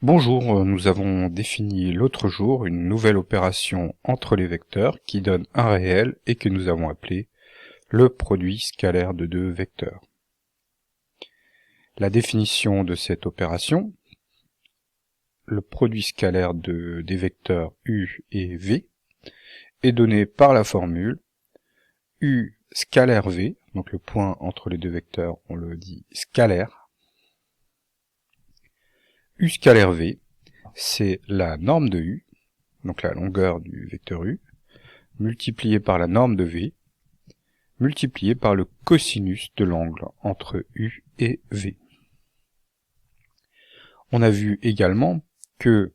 Bonjour, nous avons défini l'autre jour une nouvelle opération entre les vecteurs qui donne un réel et que nous avons appelé le produit scalaire de deux vecteurs. La définition de cette opération, le produit scalaire des vecteurs u et v, est donné par la formule u scalaire v, donc le point entre les deux vecteurs, on le dit scalaire. U scalaire v, c'est la norme de u, donc la longueur du vecteur u, multiplié par la norme de v, multiplié par le cosinus de l'angle entre u et v. On a vu également que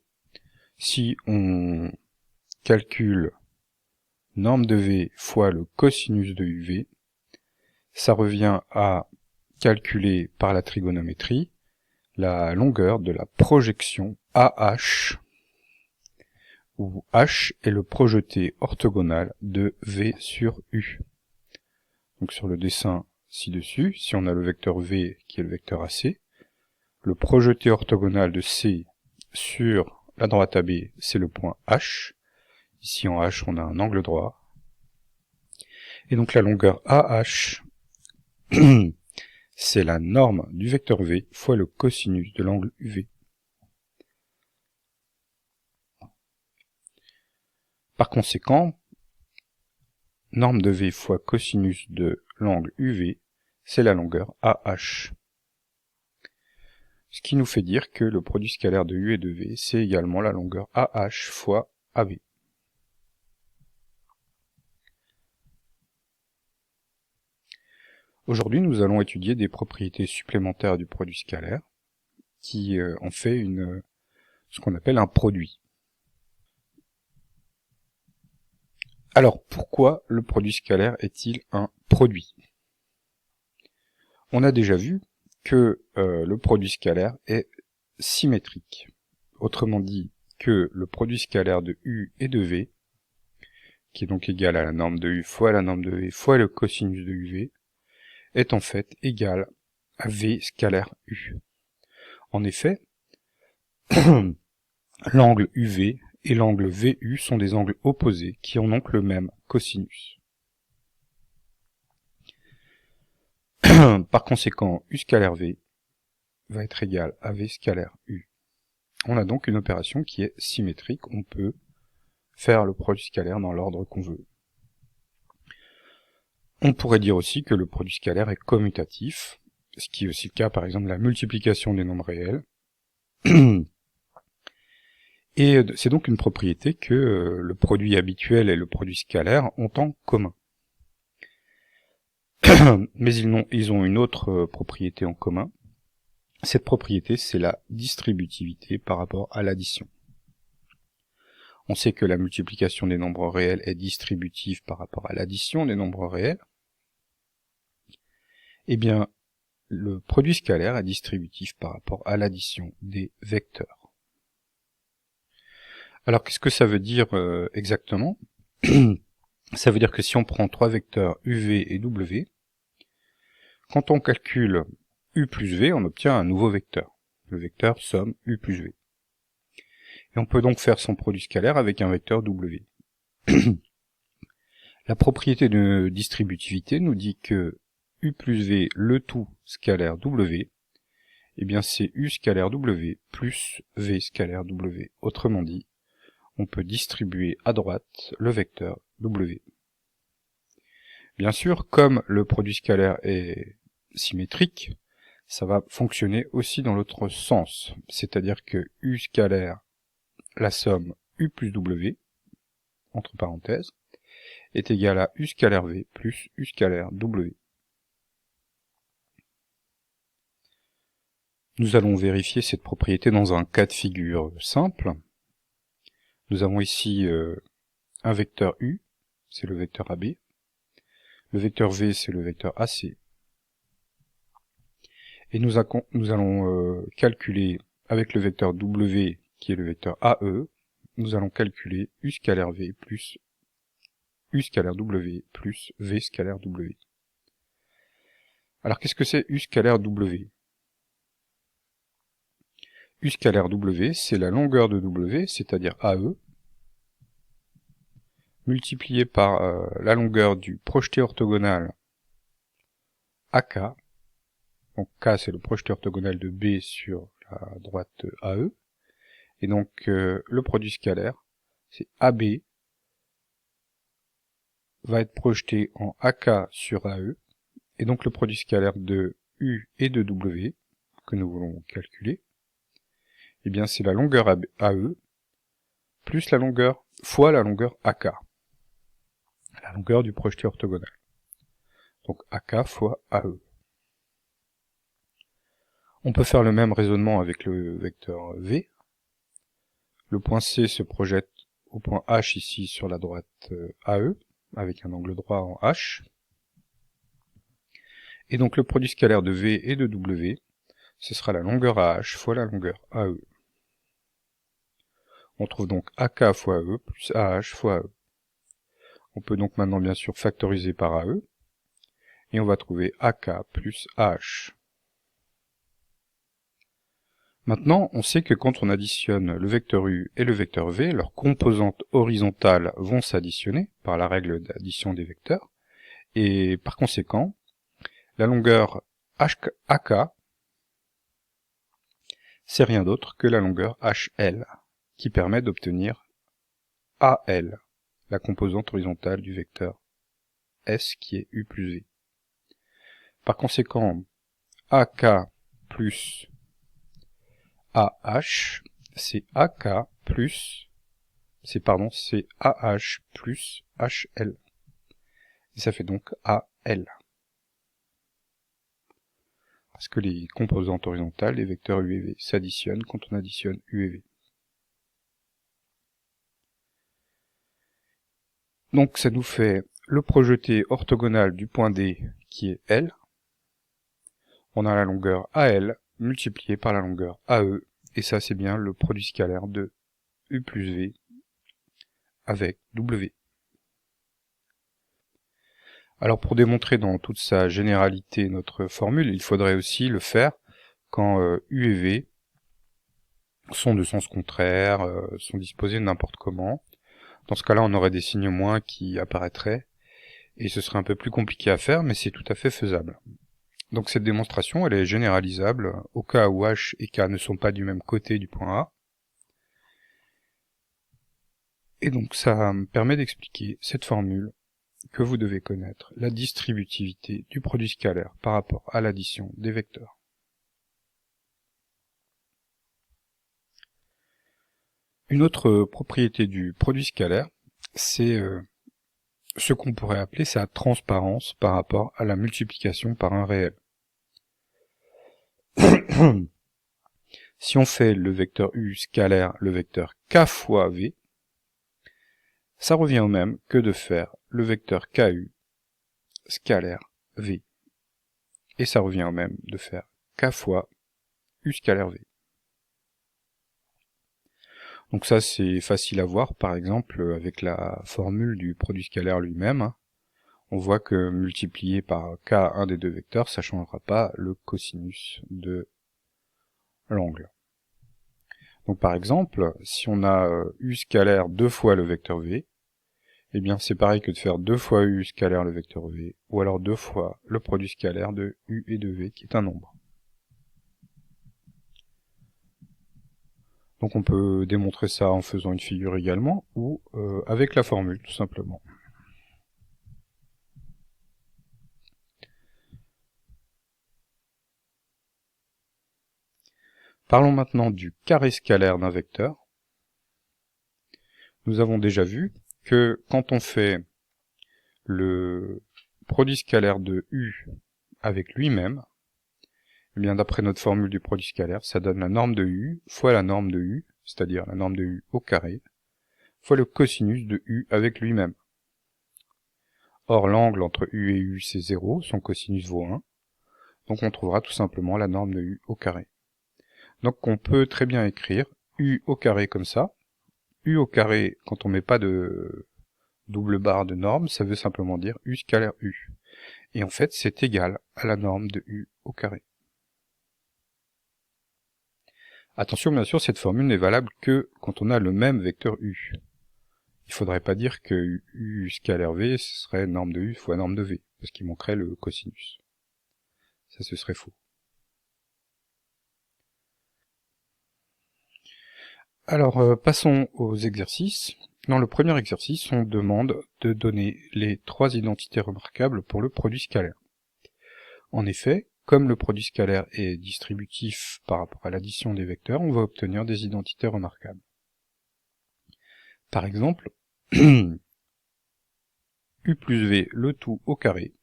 si on calcule norme de v fois le cosinus de uv, ça revient à calculer par la trigonométrie la longueur de la projection AH, où H est le projeté orthogonal de V sur U. Donc sur le dessin ci-dessus, si on a le vecteur V qui est le vecteur AC, le projeté orthogonal de C sur la droite AB, c'est le point H. Ici en H, on a un angle droit. Et donc la longueur AH, c'est la norme du vecteur V fois le cosinus de l'angle UV. Par conséquent, norme de V fois cosinus de l'angle UV, c'est la longueur AH. Ce qui nous fait dire que le produit scalaire de U et de V, c'est également la longueur AH fois AB. Aujourd'hui, nous allons étudier des propriétés supplémentaires du produit scalaire qui en fait ce qu'on appelle un produit. Alors, pourquoi le produit scalaire est-il un produit? On a déjà vu que le produit scalaire est symétrique. Autrement dit, que le produit scalaire de U et de V, qui est donc égal à la norme de U fois la norme de V fois le cosinus de UV, est en fait égal à V scalaire U. En effet, l'angle UV et l'angle VU sont des angles opposés qui ont donc le même cosinus. Par conséquent, U scalaire V va être égal à V scalaire U. On a donc une opération qui est symétrique, on peut faire le produit scalaire dans l'ordre qu'on veut. On pourrait dire aussi que le produit scalaire est commutatif, ce qui est aussi le cas par exemple de la multiplication des nombres réels. Et c'est donc une propriété que le produit habituel et le produit scalaire ont en commun. Mais ils ont une autre propriété en commun. Cette propriété, c'est la distributivité par rapport à l'addition. On sait que la multiplication des nombres réels est distributive par rapport à l'addition des nombres réels. Eh bien, le produit scalaire est distributif par rapport à l'addition des vecteurs. Alors, qu'est-ce que ça veut dire exactement? Ça veut dire que si on prend trois vecteurs UV et W, quand on calcule U plus V, on obtient un nouveau vecteur, le vecteur somme U plus V. Et on peut donc faire son produit scalaire avec un vecteur W. La propriété de distributivité nous dit que U plus V, le tout scalaire W, eh bien c'est U scalaire W plus V scalaire W. Autrement dit, on peut distribuer à droite le vecteur W. Bien sûr, comme le produit scalaire est symétrique, ça va fonctionner aussi dans l'autre sens, c'est-à-dire que U scalaire, la somme U plus W, entre parenthèses, est égal à U scalaire V plus U scalaire W. Nous allons vérifier cette propriété dans un cas de figure simple. Nous avons ici un vecteur U, c'est le vecteur AB. Le vecteur V, c'est le vecteur AC. Et nous allons calculer avec le vecteur W, qui est le vecteur AE, nous allons calculer U scalaire V plus U scalaire W plus V scalaire W. Alors qu'est-ce que c'est U scalaire W? U scalaire W, c'est la longueur de W, c'est-à-dire AE, multiplié par la longueur du projeté orthogonal AK. Donc K, c'est le projeté orthogonal de B sur la droite AE. Et donc le produit scalaire, c'est AB, va être projeté en AK sur AE. Et donc le produit scalaire de U et de W, que nous voulons calculer, eh bien c'est la longueur AE, plus la longueur fois la longueur AK, la longueur du projeté orthogonal. Donc AK fois AE. On peut faire le même raisonnement avec le vecteur V. Le point C se projette au point H ici sur la droite AE, avec un angle droit en H. Et donc le produit scalaire de V et de W, ce sera la longueur AH fois la longueur AE. On trouve donc AK fois AE plus AH fois AE. On peut donc maintenant bien sûr factoriser par AE, et on va trouver AK plus AH. Maintenant, on sait que quand on additionne le vecteur U et le vecteur V, leurs composantes horizontales vont s'additionner par la règle d'addition des vecteurs, et par conséquent, la longueur AK, c'est rien d'autre que la longueur HL, qui permet d'obtenir AL, la composante horizontale du vecteur S qui est U plus V. Par conséquent, AK plus AH, c'est AH plus HL. Et ça fait donc AL. Parce que les composantes horizontales, les vecteurs U et V, s'additionnent quand on additionne U et V. Donc ça nous fait le projeté orthogonal du point D qui est L. On a la longueur AL multipliée par la longueur AE, et ça c'est bien le produit scalaire de U plus V avec W. Alors pour démontrer dans toute sa généralité notre formule, il faudrait aussi le faire quand U et V sont de sens contraire, sont disposés n'importe comment. Dans ce cas-là, on aurait des signes moins qui apparaîtraient, et ce serait un peu plus compliqué à faire, mais c'est tout à fait faisable. Donc cette démonstration, elle est généralisable au cas où H et K ne sont pas du même côté du point A. Et donc ça me permet d'expliquer cette formule que vous devez connaître, la distributivité du produit scalaire par rapport à l'addition des vecteurs. Une autre propriété du produit scalaire, c'est ce qu'on pourrait appeler sa transparence par rapport à la multiplication par un réel. Si on fait le vecteur U scalaire le vecteur K fois V, ça revient au même que de faire le vecteur KU scalaire V. Et ça revient au même de faire K fois U scalaire V. Donc ça c'est facile à voir par exemple avec la formule du produit scalaire lui-même. On voit que multiplié par K un des deux vecteurs, ça ne changera pas le cosinus de l'angle. Donc par exemple, si on a U scalaire 2 fois le vecteur V, eh bien c'est pareil que de faire 2 fois U scalaire le vecteur V, ou alors 2 fois le produit scalaire de U et de V qui est un nombre. Donc on peut démontrer ça en faisant une figure également, ou avec la formule tout simplement. Parlons maintenant du carré scalaire d'un vecteur. Nous avons déjà vu que quand on fait le produit scalaire de U avec lui-même, eh bien d'après notre formule du produit scalaire, ça donne la norme de U fois la norme de U, c'est-à-dire la norme de U au carré, fois le cosinus de U avec lui-même. Or l'angle entre U et U c'est 0, son cosinus vaut 1, donc on trouvera tout simplement la norme de U au carré. Donc on peut très bien écrire U au carré comme ça. U au carré, quand on met pas de double barre de norme, ça veut simplement dire U scalaire U. Et en fait, c'est égal à la norme de U au carré. Attention, bien sûr, cette formule n'est valable que quand on a le même vecteur u. Il faudrait pas dire que u scalaire v, ce serait norme de u fois norme de v, parce qu'il manquerait le cosinus. Ça, ce serait faux. Alors, passons aux exercices. Dans le premier exercice, on demande de donner les 3 identités remarquables pour le produit scalaire. En effet, comme le produit scalaire est distributif par rapport à l'addition des vecteurs, on va obtenir des identités remarquables. Par exemple, u plus v le tout au carré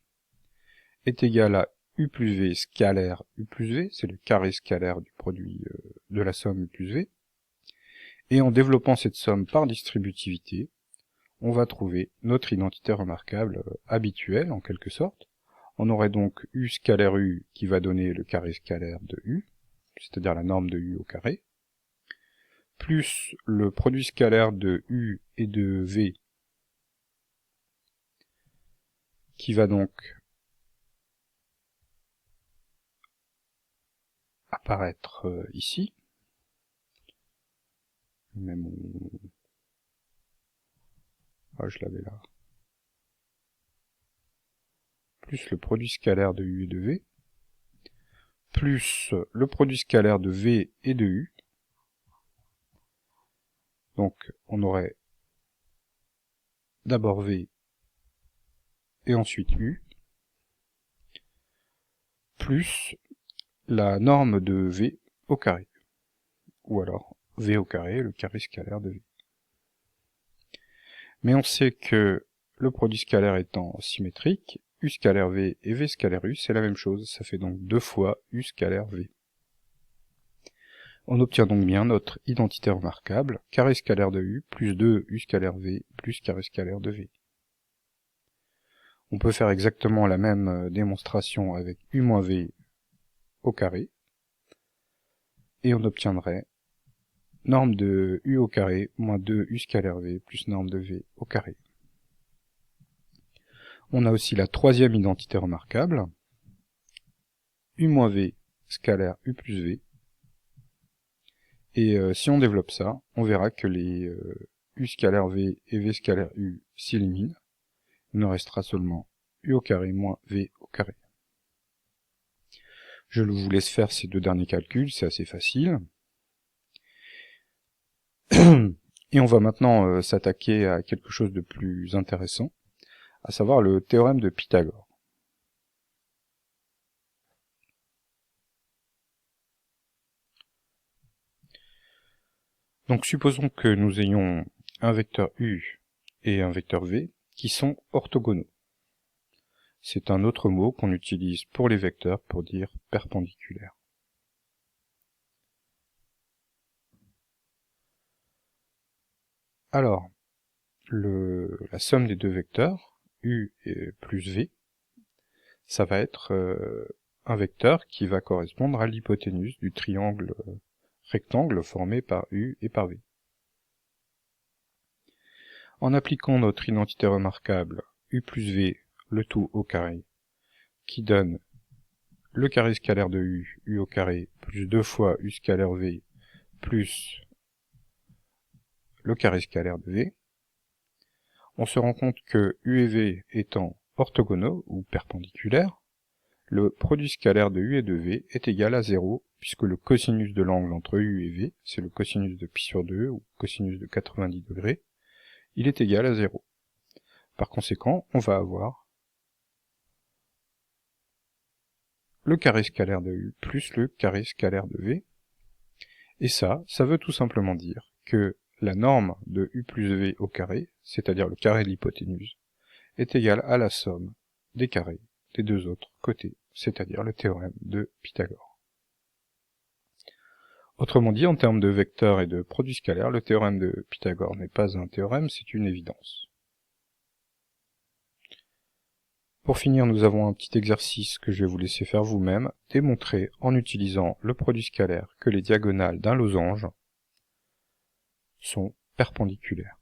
est égal à u plus v scalaire u plus v, c'est le carré scalaire du produit de la somme u plus v, et en développant cette somme par distributivité, on va trouver notre identité remarquable habituelle en quelque sorte. On aurait donc u scalaire u qui va donner le carré scalaire de u, c'est-à-dire la norme de u au carré, plus le produit scalaire de u et de v qui va donc apparaître ici. Même je l'avais là. Plus le produit scalaire de u et de v, plus le produit scalaire de v et de u. Donc on aurait d'abord v et ensuite u, plus la norme de v au carré, ou alors v au carré, le carré scalaire de v. Mais on sait que le produit scalaire étant symétrique, u scalaire v et v scalaire u, c'est la même chose, ça fait donc 2 fois u scalaire v. On obtient donc bien notre identité remarquable, carré scalaire de u, plus 2 u scalaire v, plus carré scalaire de v. On peut faire exactement la même démonstration avec u moins v au carré, et on obtiendrait norme de u au carré moins 2 u scalaire v plus norme de v au carré. On a aussi la troisième identité remarquable, u moins v scalaire u plus v, et si on développe ça, on verra que les u scalaire v et v scalaire u s'éliminent. Il nous restera seulement u au carré moins v au carré. Je vous laisse faire ces 2 derniers calculs, c'est assez facile. Et on va maintenant s'attaquer à quelque chose de plus intéressant, à savoir le théorème de Pythagore. Donc supposons que nous ayons un vecteur u et un vecteur v qui sont orthogonaux. C'est un autre mot qu'on utilise pour les vecteurs pour dire perpendiculaire. Alors, la somme des 2 vecteurs, u plus v, ça va être un vecteur qui va correspondre à l'hypoténuse du triangle rectangle formé par u et par v. En appliquant notre identité remarquable u plus v le tout au carré, qui donne le carré scalaire de u au carré, plus 2 fois u scalaire v, plus le carré scalaire de v, on se rend compte que u et v étant orthogonaux ou perpendiculaires, le produit scalaire de u et de v est égal à 0, puisque le cosinus de l'angle entre u et v, c'est le cosinus de pi sur 2, ou cosinus de 90 degrés, il est égal à 0. Par conséquent, on va avoir le carré scalaire de u plus le carré scalaire de v, et ça veut tout simplement dire que la norme de u plus v au carré, c'est-à-dire le carré de l'hypoténuse, est égale à la somme des carrés des 2 autres côtés, c'est-à-dire le théorème de Pythagore. Autrement dit, en termes de vecteurs et de produits scalaires, le théorème de Pythagore n'est pas un théorème, c'est une évidence. Pour finir, nous avons un petit exercice que je vais vous laisser faire vous-même, démontrer en utilisant le produit scalaire que les diagonales d'un losange sont perpendiculaires.